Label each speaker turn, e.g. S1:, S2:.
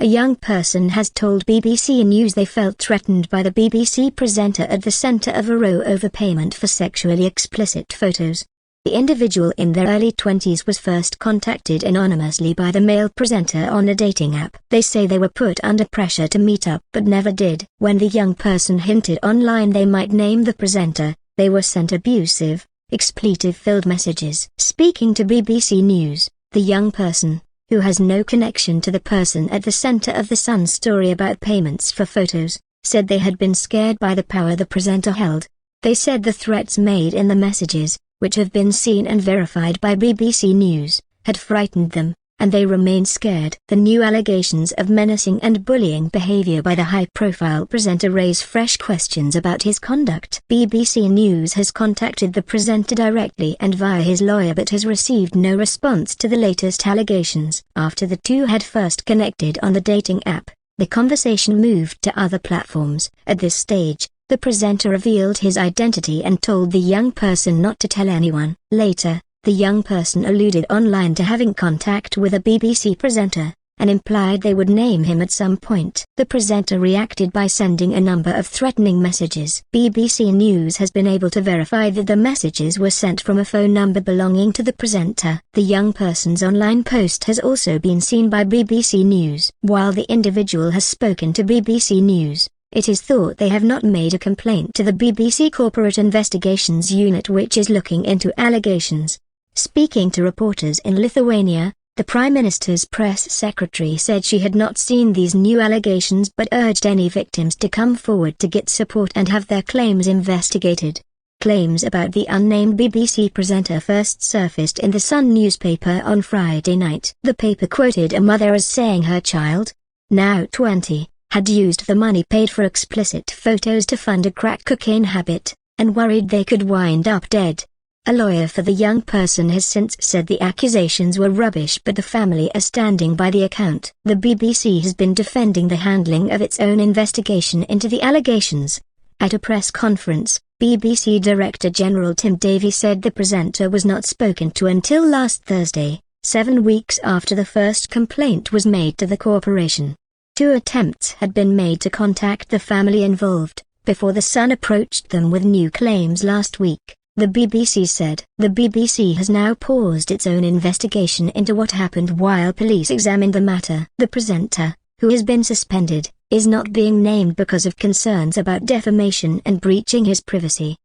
S1: A young person has told BBC News they felt threatened by the BBC presenter at the centre of a row overpayment for sexually explicit photos. The individual in their early 20s was first contacted anonymously by the male presenter on a dating app. They say they were put under pressure to meet up but never did. When the young person hinted online they might name the presenter, they were sent abusive, expletive-filled messages. Speaking to BBC News, the young person, who has no connection to the person at the center of the Sun's story about payments for photos, said they had been scared by the power the presenter held. They said the threats made in the messages, which have been seen and verified by BBC News, had frightened them, and they remain scared. The new allegations of menacing and bullying behavior by the high-profile presenter raise fresh questions about his conduct. BBC News has contacted the presenter directly and via his lawyer but has received no response to the latest allegations. After the two had first connected on the dating app, the conversation moved to other platforms. At this stage, the presenter revealed his identity and told the young person not to tell anyone. Later, the young person alluded online to having contact with a BBC presenter, and implied they would name him at some point. The presenter reacted by sending a number of threatening messages. BBC News has been able to verify that the messages were sent from a phone number belonging to the presenter. The young person's online post has also been seen by BBC News. While the individual has spoken to BBC News, it is thought they have not made a complaint to the BBC Corporate Investigations Unit, which is looking into allegations. Speaking to reporters in Lithuania, the Prime Minister's press secretary said she had not seen these new allegations but urged any victims to come forward to get support and have their claims investigated. Claims about the unnamed BBC presenter first surfaced in the Sun newspaper on Friday night. The paper quoted a mother as saying her child, now 20, had used the money paid for explicit photos to fund a crack cocaine habit, and worried they could wind up dead. A lawyer for the young person has since said the accusations were rubbish but the family are standing by the account. The BBC has been defending the handling of its own investigation into the allegations. At a press conference, BBC Director General Tim Davies said the presenter was not spoken to until last Thursday, 7 weeks after the first complaint was made to the corporation. 2 attempts had been made to contact the family involved, before the Sun approached them with new claims last week. The BBC said. The BBC has now paused its own investigation into what happened while police examined the matter. The presenter, who has been suspended, is not being named because of concerns about defamation and breaching his privacy.